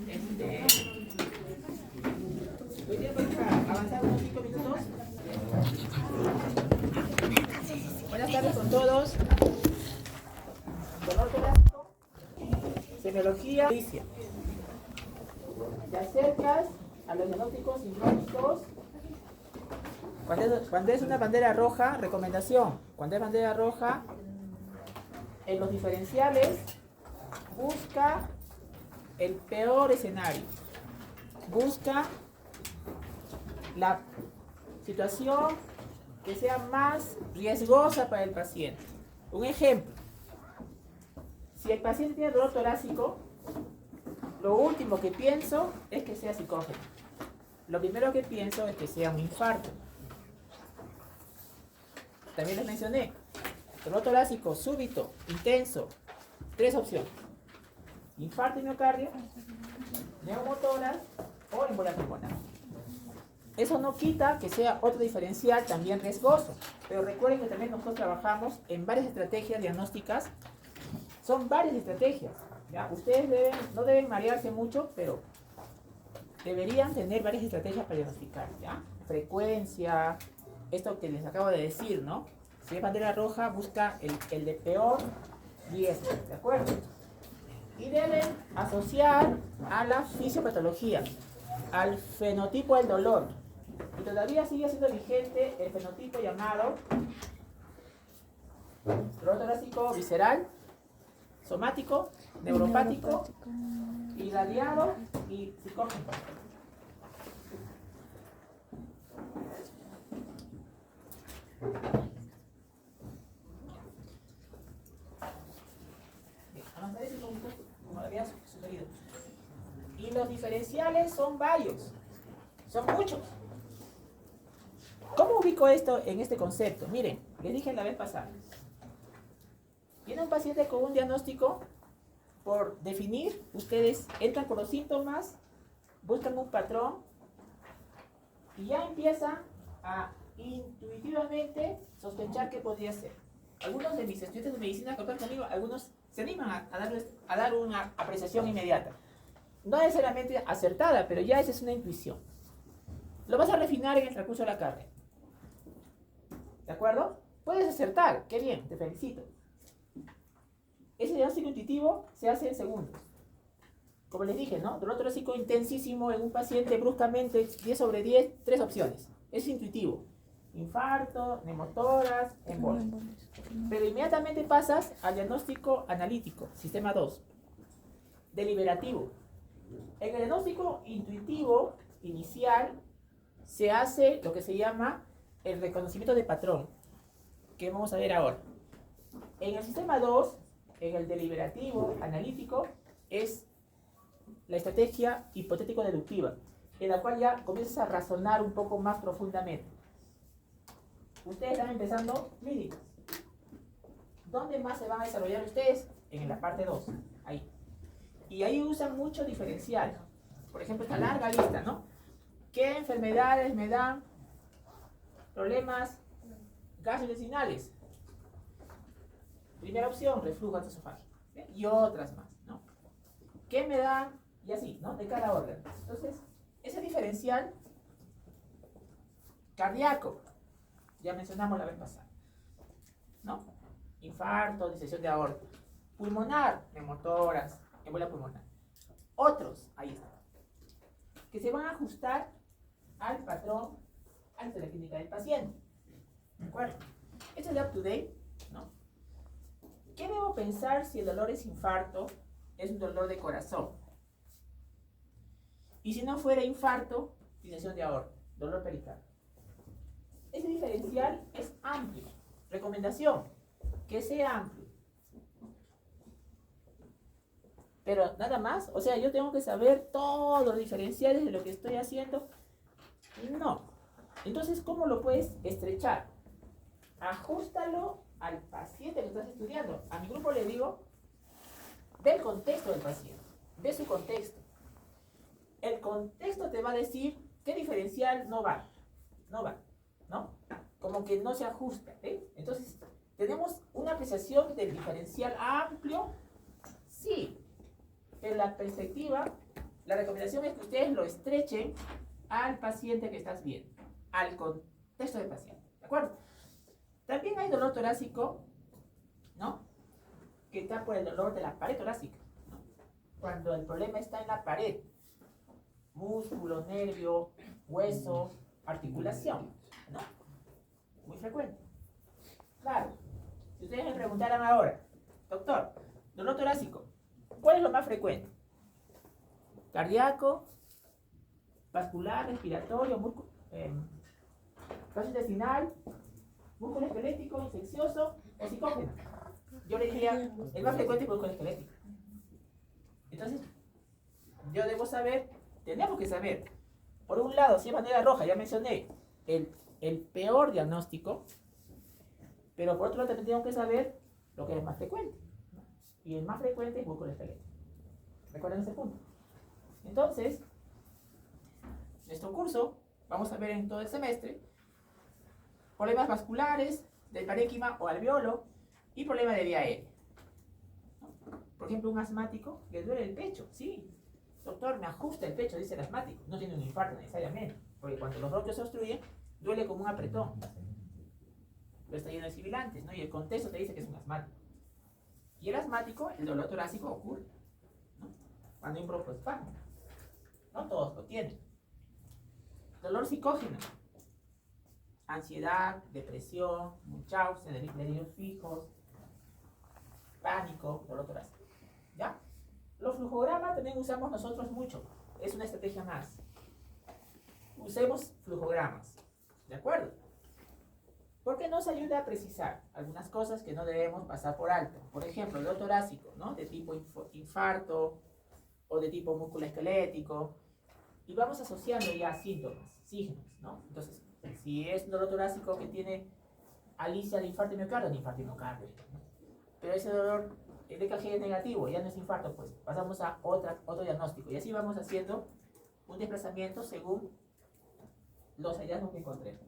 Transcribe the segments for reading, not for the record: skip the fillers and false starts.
Hoy día vamos a avanzar unos 5 minutos. Buenas tardes con todos. Dolor torácico, semiología, pericia. Te acercas a los diagnósticos sincrónicos. Cuando es una bandera roja, recomendación. Cuando es bandera roja, en los diferenciales, busca el peor escenario. Busca la situación que sea más riesgosa para el paciente. Un ejemplo. Si el paciente tiene dolor torácico, lo último que pienso es que sea psicógeno. Lo primero que pienso es que sea un infarto. También les mencioné, dolor torácico súbito, intenso, 3 opciones. Infarto y miocardio, neumotórax o embolia pulmonar. Eso no quita que sea otro diferencial también riesgoso, pero recuerden que también nosotros trabajamos en varias estrategias diagnósticas. Son varias estrategias, ¿ya? Ustedes no deben marearse mucho, pero deberían tener varias estrategias para diagnosticar, ¿ya? Frecuencia, esto que les acabo de decir, ¿no? Si es bandera roja, busca el de peor riesgo, ¿de acuerdo? Y deben asociar a la fisiopatología, al fenotipo del dolor. Y todavía sigue siendo vigente el fenotipo llamado dolor torácico visceral, somático, neuropático, irradiado y psicógeno. Avanzaré 5 minutos como había sugerido. Y los diferenciales son varios, son muchos. ¿Cómo ubico esto en este concepto? Miren, les dije la vez pasada. Viene un paciente con un diagnóstico por definir, ustedes entran por los síntomas, buscan un patrón y ya empiezan a intuitivamente sospechar qué podría ser. Algunos de mis estudiantes de medicina que conmigo, algunos se animan a dar una apreciación inmediata. No necesariamente acertada, pero ya esa es una intuición. Lo vas a refinar en el transcurso de la carrera. ¿De acuerdo? Puedes acertar, qué bien, te felicito. Ese diagnóstico intuitivo se hace en segundos. Como les dije, ¿no? Dolor torácico intensísimo en un paciente bruscamente, 10 sobre 10, 3 opciones. Es intuitivo. Infarto, neumotórax, embolia. Pero inmediatamente pasas al diagnóstico analítico, sistema 2. Deliberativo. En el diagnóstico intuitivo inicial se hace lo que se llama el reconocimiento de patrón, que vamos a ver ahora. En el sistema 2, en el deliberativo analítico, es la estrategia hipotético-deductiva, en la cual ya comienzas a razonar un poco más profundamente. Ustedes están empezando clínicas. ¿Dónde más se van a desarrollar ustedes? En la parte 2, ahí. Y ahí usan mucho diferencial. Por ejemplo, esta larga lista, ¿no? ¿Qué enfermedades me dan problemas gastrointestinales? Primera opción, reflujo gastroesofágico. Y otras más, ¿no? ¿Qué me dan? Y así, ¿no? De cada órgano. Entonces, ese diferencial cardíaco, ya mencionamos la vez pasada, ¿no? Infarto, disección de aorta. Pulmonar, neumotórax, embolia pulmonar. Otros, ahí está, que se van a ajustar al patrón, a la historia clínica del paciente. ¿De acuerdo? Esto es de up to date, ¿no? ¿Qué debo pensar si el dolor es infarto? Es un dolor de corazón. Y si no fuera infarto, disección de aorta, dolor pericárdico. Ese diferencial es amplio. Recomendación, que sea amplio. Pero nada más, o sea, yo tengo que saber todos los diferenciales de lo que estoy haciendo. No. Entonces, ¿cómo lo puedes estrechar? Ajústalo al paciente que estás estudiando. A mi grupo le digo, ve el contexto del paciente, ve su contexto. El contexto te va a decir qué diferencial no va, ¿no? Como que no se ajusta, ¿eh? Entonces, tenemos una apreciación del diferencial amplio, sí, pero la perspectiva la recomendación es que ustedes lo estrechen al paciente que estás viendo, al contexto del paciente, ¿de acuerdo? También hay dolor torácico, ¿no? Que está por el dolor de la pared torácica, ¿no? Cuando el problema está en la pared, músculo, nervio, hueso, articulación, ¿no? Muy frecuente. Claro, si ustedes me preguntaran ahora, doctor, dolor torácico, ¿cuál es lo más frecuente? Cardíaco, vascular, respiratorio, gastrointestinal, músculo esquelético, infeccioso o psicógeno. Yo le diría, el más frecuente es músculo esquelético. Entonces, yo debo saber, tenemos que saber, por un lado, si es bandera roja, ya mencioné, el peor diagnóstico, pero por otro lado también tengo que saber lo que es más frecuente, ¿no? Y el más frecuente es músculo esquelético. ¿Recuerdan ese punto? Entonces, nuestro curso, vamos a ver en todo el semestre, problemas vasculares, del parénquima o alveolo, y problemas de vía aérea. Por ejemplo, un asmático le duele el pecho, sí. Doctor, me ajusta el pecho, dice el asmático. No tiene un infarto necesariamente, porque cuando los bronquios se obstruyen, duele como un apretón. Pero está lleno de sibilantes, ¿no? Y el contexto te dice que es un asmático. Y el asmático, el dolor torácico ocurre, ¿no? Cuando hay un broncoespasmo. No todos lo tienen. Dolor psicógeno. Ansiedad, depresión, Munchausen, delirios fijos, pánico, dolor torácico. ¿Ya? Los flujogramas también usamos nosotros mucho. Es una estrategia más. Usemos flujogramas. ¿De acuerdo? Porque nos ayuda a precisar algunas cosas que no debemos pasar por alto. Por ejemplo, el dolor torácico, ¿no? De tipo infarto o de tipo músculo esquelético. Y vamos asociando ya síntomas, signos, ¿no? Entonces, si es un dolor torácico que tiene Alicia de infarto de miocardio, ¿no? Pero ese dolor es de EKG negativo, ya no es infarto, pues pasamos a otro diagnóstico. Y así vamos haciendo un desplazamiento según los hallazgos que encontremos.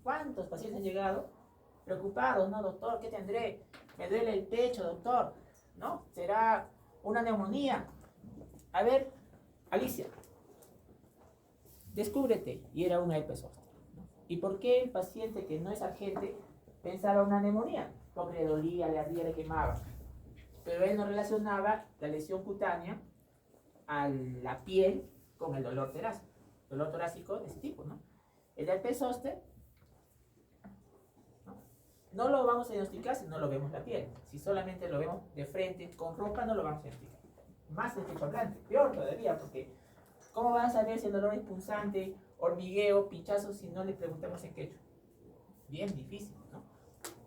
¿Cuántos pacientes han llegado preocupados? No, doctor, ¿qué tendré? Me duele el pecho, doctor, ¿no? ¿Será una neumonía? A ver, Alicia, descúbrete. Y era una herpes zóster, ¿no? ¿Y por qué el paciente que no es agente pensaba una neumonía? Porque le dolía, le ardía, le quemaba. Pero él no relacionaba la lesión cutánea a la piel con el dolor torácico. Dolor torácico de ese tipo, ¿no? El herpes zóster no lo vamos a diagnosticar si no lo vemos la piel. Si solamente lo vemos de frente, con ropa, no lo vamos a diagnosticar. Más el pecho hablante, peor todavía, porque ¿cómo van a saber si el dolor es punzante, hormigueo, pinchazo, si no le preguntamos en quechua? Bien difícil, ¿no?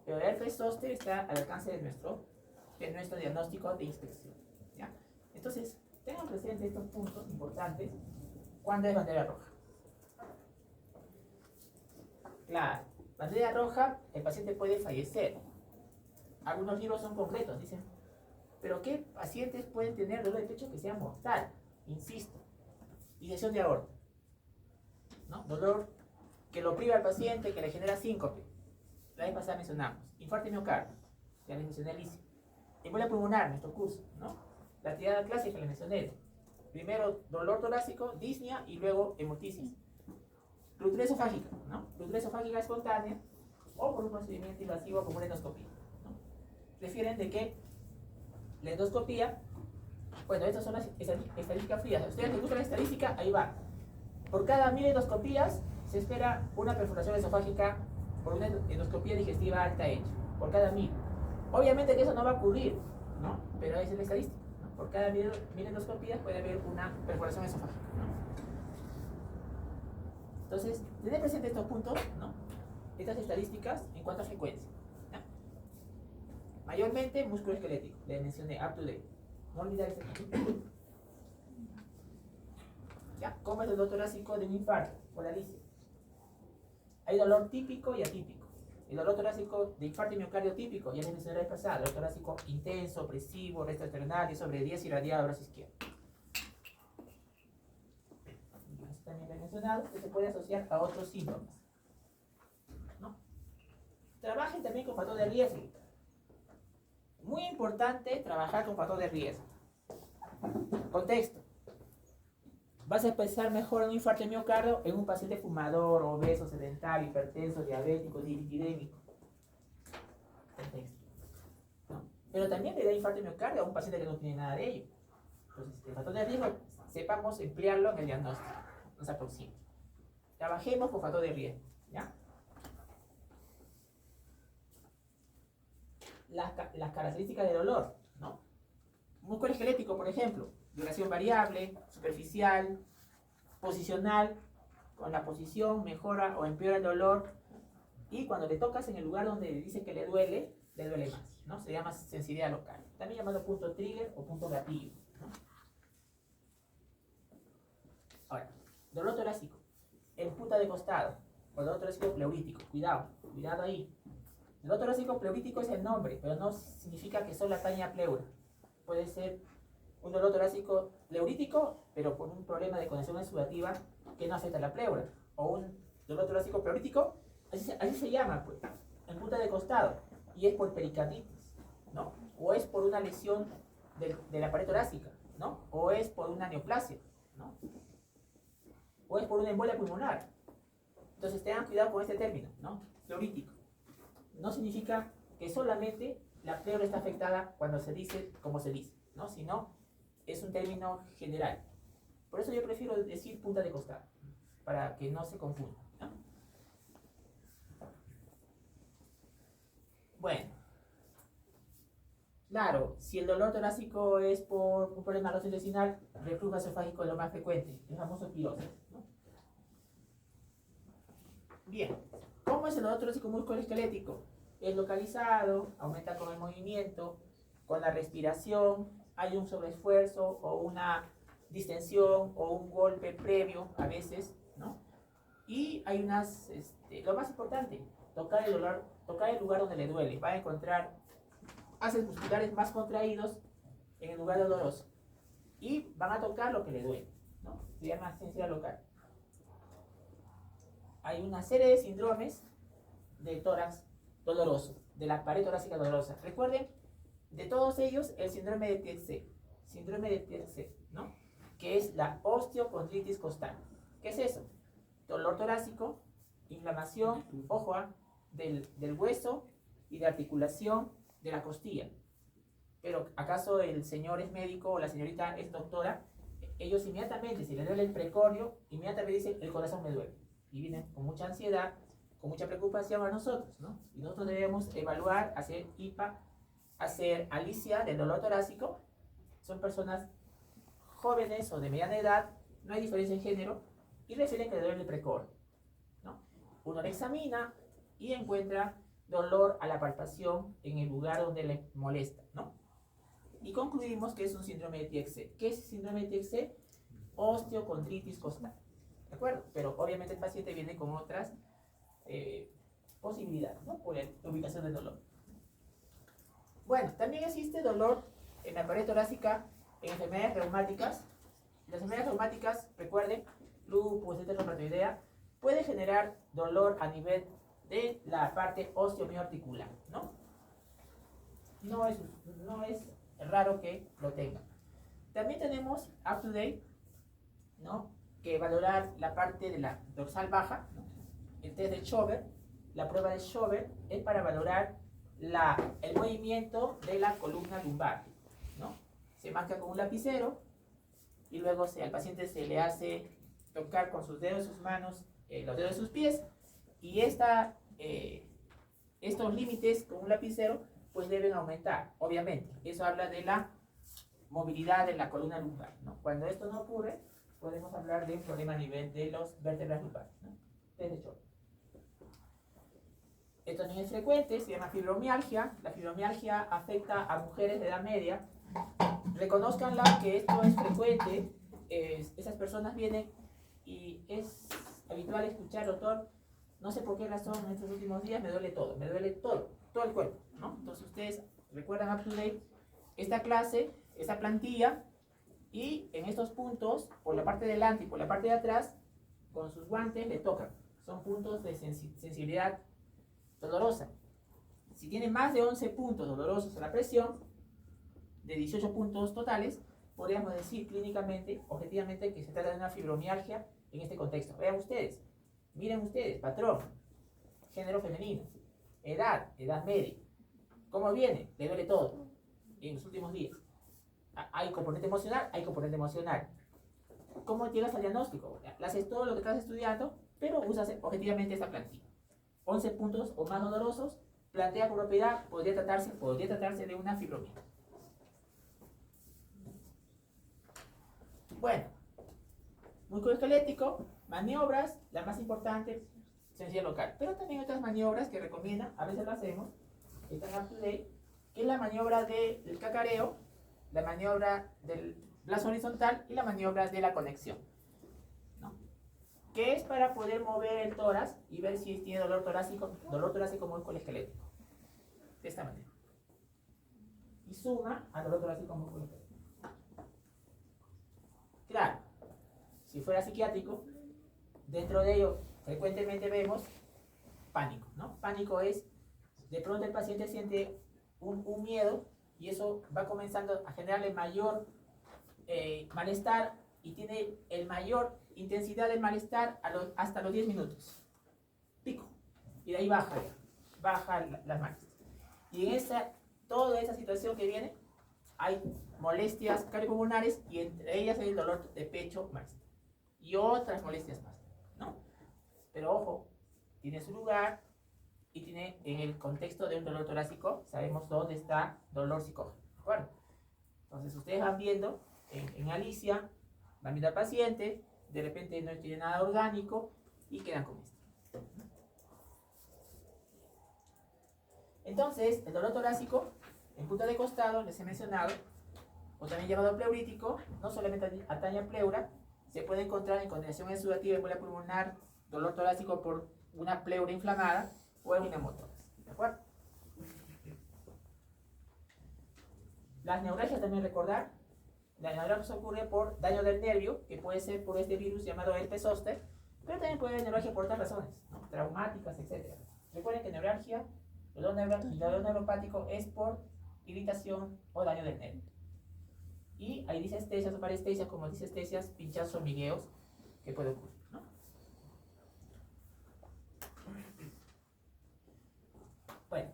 Pero el herpes zóster está al alcance de nuestro diagnóstico de inspección, ¿ya? Entonces, tengan presente estos puntos importantes cuando es bandera roja. Claro. Bandera roja, el paciente puede fallecer. Algunos libros son concretos, dicen, pero ¿qué pacientes pueden tener dolor de pecho que sea mortal? Insisto, disección de aorta, ¿no? Dolor que lo priva al paciente, que le genera síncope. La vez pasada mencionamos. Infarto de miocardio, ya les mencioné Alicia. Embolia pulmonar, nuestro curso, ¿no? La actividad clásica que les mencioné. Primero dolor torácico, disnea y luego hemoptisis. Ruptura esofágica, ¿no? Ruptura esofágica espontánea o por un procedimiento invasivo como una endoscopía, ¿no? Refieren de que la endoscopía, bueno, estas son las estadísticas frías. ¿A ustedes les gusta la estadística? Ahí va. Por cada 1000 endoscopías se espera una perforación esofágica por una endoscopía digestiva alta hecha. Por cada 1000. Obviamente que eso no va a ocurrir, ¿no? Pero esa es la estadística, ¿no? Por cada 1000 endoscopías puede haber una perforación esofágica, ¿no? Entonces, tened presente estos puntos, ¿no? Estas estadísticas en cuanto a frecuencia, ¿no? Mayormente músculo esquelético, les mencioné, up to date. No olvidar ese punto. ¿Ya? ¿Cómo es el dolor torácico de un infarto? Por Alicia. Hay dolor típico y atípico. El dolor torácico de infarto y miocardio típico, ya les mencioné la vez pasada, dolor torácico intenso, opresivo, resto externario, sobre 10 irradiado al brazo izquierdo. También lo he mencionado, que se puede asociar a otros síntomas, ¿no? Trabajen también con factor de riesgo. Muy importante trabajar con factor de riesgo. Contexto. Vas a pensar mejor en un infarto de miocardio en un paciente fumador, obeso, sedentario, hipertenso, diabético, dislipidémico. Contexto. ¿No? Pero también le da infarto de miocardio a un paciente que no tiene nada de ello. Entonces, el factor de riesgo, sepamos emplearlo en el diagnóstico. Nos aproxima. Trabajemos con factor de riesgo. ¿Ya? Las características del dolor, ¿no? Músculo esquelético, por ejemplo, duración variable, superficial, posicional, con la posición mejora o empeora el dolor, y cuando le tocas en el lugar donde dice que le duele más, ¿no? Se llama sensibilidad local, también llamado punto trigger o punto gatillo, ¿no? Ahora, dolor torácico, en punta de costado, o dolor torácico pleurítico, cuidado ahí. El dolor torácico pleurítico es el nombre, pero no significa que solo atañe a pleura. Puede ser un dolor torácico pleurítico, pero por un problema de conexión exudativa que no afecta a la pleura. O un dolor torácico pleurítico, así se llama, pues, en punta de costado, y es por pericarditis, ¿no? O es por una lesión de la pared torácica, ¿no? O es por una neoplasia, ¿no? O es por una embolia pulmonar. Entonces tengan cuidado con este término, ¿no? Pleurítico. No significa que solamente la pleura está afectada cuando se dice como se dice, ¿no? Sino es un término general. Por eso yo prefiero decir punta de costado, para que no se confunda, ¿no? Bueno, claro, si el dolor torácico es por un problema gastrointestinal, reflujo esofágico es lo más frecuente, el famoso pirosis, ¿no? Bien, ¿cómo es el dolor torácico musculoesquelético? Es localizado, aumenta con el movimiento, con la respiración, hay un sobreesfuerzo o una distensión o un golpe previo a veces, ¿no? Y hay unas, lo más importante, tocar el lugar donde le duele. Va a encontrar haces musculares más contraídos en el lugar doloroso y van a tocar lo que le duele, ¿no? Se llama sensibilidad local. Hay una serie de síndromes de tórax doloroso, de la pared torácica dolorosa. Recuerden, de todos ellos, el síndrome de Tietze, ¿no? Que es la osteocondritis costal. ¿Qué es eso? Dolor torácico, inflamación, ojo, del hueso y de articulación de la costilla. Pero ¿acaso el señor es médico o la señorita es doctora? Ellos inmediatamente, si les duele el precordio, inmediatamente dicen, el corazón me duele. Y vienen con mucha ansiedad, con mucha preocupación a nosotros, ¿no? Y nosotros debemos evaluar, hacer IPA, hacer alicia del dolor torácico. Son personas jóvenes o de mediana edad, no hay diferencia en género, y refieren que le duele el precordio, ¿no? Uno le examina y encuentra dolor a la palpación en el lugar donde le molesta, ¿no? Y concluimos que es un síndrome de Tietze. ¿Qué es síndrome de Tietze? Osteocondritis costal, ¿de acuerdo? Pero obviamente el paciente viene con otras posibilidades, ¿no? Por la ubicación del dolor. Bueno, también existe dolor en la pared torácica en enfermedades reumáticas. Las enfermedades reumáticas, recuerden, lupus, reumatoidea, puede generar dolor a nivel de la parte osteomioarticular, ¿no? No es raro que lo tenga. También tenemos up to date, ¿no? Que valorar la parte de la dorsal baja, ¿no? El test de Schober, la prueba de Schober es para valorar el movimiento de la columna lumbar, ¿no? Se marca con un lapicero y luego al paciente se le hace tocar con sus dedos de sus manos, los dedos de sus pies, y estos límites con un lapicero pues deben aumentar, obviamente. Eso habla de la movilidad de la columna lumbar, ¿no? Cuando esto no ocurre, podemos hablar de un problema a nivel de los vértebras lumbares, ¿no? Desde hecho, esto también es frecuente, se llama fibromialgia. La fibromialgia afecta a mujeres de edad media. Reconózcanla que esto es frecuente. Esas personas vienen y es habitual escuchar, doctor, no sé por qué razón en estos últimos días me duele todo el cuerpo, ¿no? Entonces ustedes recuerdan up to date esta clase, esta plantilla, y en estos puntos, por la parte de delante y por la parte de atrás, con sus guantes le tocan. Son puntos de sensibilidad dolorosa. Si tiene más de 11 puntos dolorosos a la presión, de 18 puntos totales, podríamos decir clínicamente, objetivamente, que se trata de una fibromialgia en este contexto. Vean ustedes, miren ustedes, patrón, género femenino, edad media. ¿Cómo viene? Le duele todo en los últimos días. Hay componente emocional, ¿Cómo llegas al diagnóstico? Haces todo lo que estás estudiando, pero usas objetivamente esta plantilla. 11 puntos o más dolorosos, plantea con propiedad, podría tratarse de una fibromialgia. Bueno, musculoesquelético, maniobras, la más importante, sencilla local. Pero también otras maniobras que recomiendan, a veces lo hacemos, están up to date, que es la maniobra del cacareo, la maniobra del brazo horizontal y la maniobra de la conexión, ¿no? Que es para poder mover el tórax y ver si tiene dolor torácico musculoesquelético. De esta manera. Y suma al dolor torácico musculoesquelético. Claro, si fuera psiquiátrico, dentro de ello frecuentemente vemos pánico, ¿no? Pánico es, de pronto el paciente siente un miedo y eso va comenzando a generarle mayor malestar y tiene el mayor intensidad del malestar hasta los 10 minutos. Pico. Y de ahí baja las marcas. Y en toda esa situación que viene, hay molestias cardiopulmonares y entre ellas hay el dolor de pecho más. Y otras molestias más, ¿no? Pero ojo, tiene su lugar y tiene en el contexto de un dolor torácico, sabemos dónde está dolor psicógeno, ¿de acuerdo? Entonces ustedes van viendo en Alicia, van viendo al paciente, de repente no tiene nada orgánico y quedan con esto. Entonces, el dolor torácico, en punta de costado, les he mencionado, o también llamado pleurítico, no solamente atañe a pleura, se puede encontrar en congestión exudativa embolia pulmonar, dolor torácico por una pleura inflamada o en un neumotórax, ¿de acuerdo? Las neuralgias también recordar, la neuralgia ocurre por daño del nervio, que puede ser por este virus llamado herpes zóster, pero también puede haber neuralgia por otras razones, ¿no? Traumáticas, etc. Recuerden que neuralgia, el dolor neuropático es por irritación o daño del nervio. Y hay disestesias o parestesias, como disestesias, pinchazos, hormigueos, que puede ocurrir, ¿no? Bueno,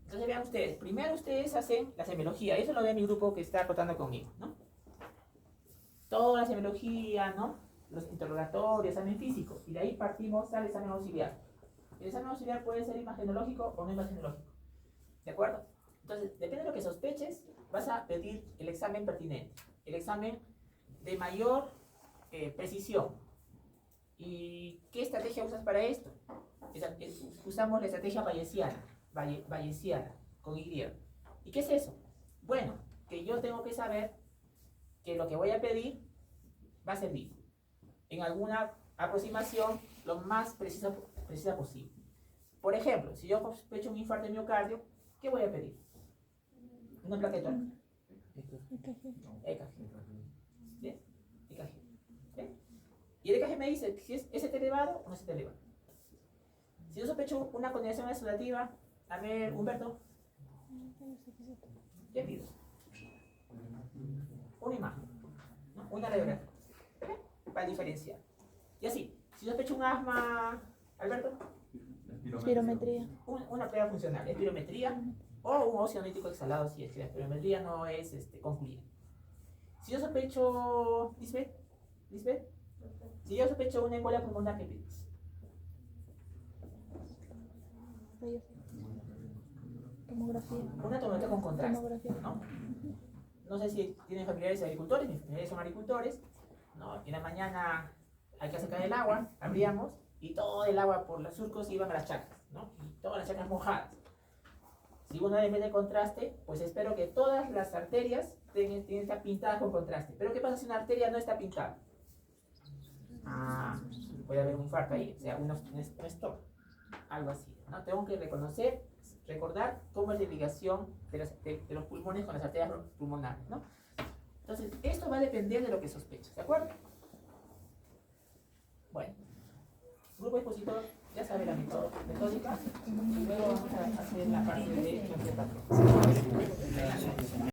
entonces vean ustedes, primero ustedes hacen la semiología, eso lo ve mi grupo que está acotando conmigo, ¿no? Toda la semiología, ¿no? Los interrogatorios, examen físico, y de ahí partimos al examen auxiliar. El examen auxiliar puede ser imagenológico o no imagenológico, ¿de acuerdo? Entonces, depende de lo que sospeches, vas a pedir el examen pertinente, el examen de mayor precisión. ¿Y qué estrategia usas para esto? Usamos la estrategia bayesiana, con Y. ¿Y qué es eso? Bueno, que yo tengo que saber que lo que voy a pedir va a servir en alguna aproximación lo más precisa posible. Por ejemplo, si yo sospecho un infarto de miocardio, ¿qué voy a pedir? Una plaqueta. EKG. ¿Bien? EKG. ¿Bien? Y el EKG me dice si es ST elevado o no es ST elevado. Si yo sospecho una condensación exudativa, a ver, Humberto. ¿Qué pido? Una imagen, ¿no? Una radiografía. Para diferenciar. Y así, si yo sospecho un asma, Alberto. Espirometría. Una prueba funcional, espirometría o un óxido nítrico exhalado si es que la espirometría no es concluyente. Si yo sospecho, Lisbeth, si yo sospecho una embolia pulmonar, ¿qué pides? Tomografía. Una tomografía con contraste, ¿no? No sé si tienen familiares agricultores, mis familiares son agricultores, ¿no? En la mañana hay que sacar el agua, abríamos y todo el agua por los surcos iban a las chacras, ¿no? Y todas las chacras mojadas. Si uno en vez de contraste, pues espero que todas las arterias tienen que estar pintadas con contraste. Pero ¿qué pasa si una arteria no está pintada? Puede haber un infarto ahí, o sea, un stop, algo así, ¿no? Tengo que recordar cómo es la ligación de los pulmones con las arterias pulmonares, ¿no? Entonces, esto va a depender de lo que sospeches, ¿de acuerdo? Bueno, grupo expositor ya sabe la metódica y luego vamos a hacer la parte de los patrones.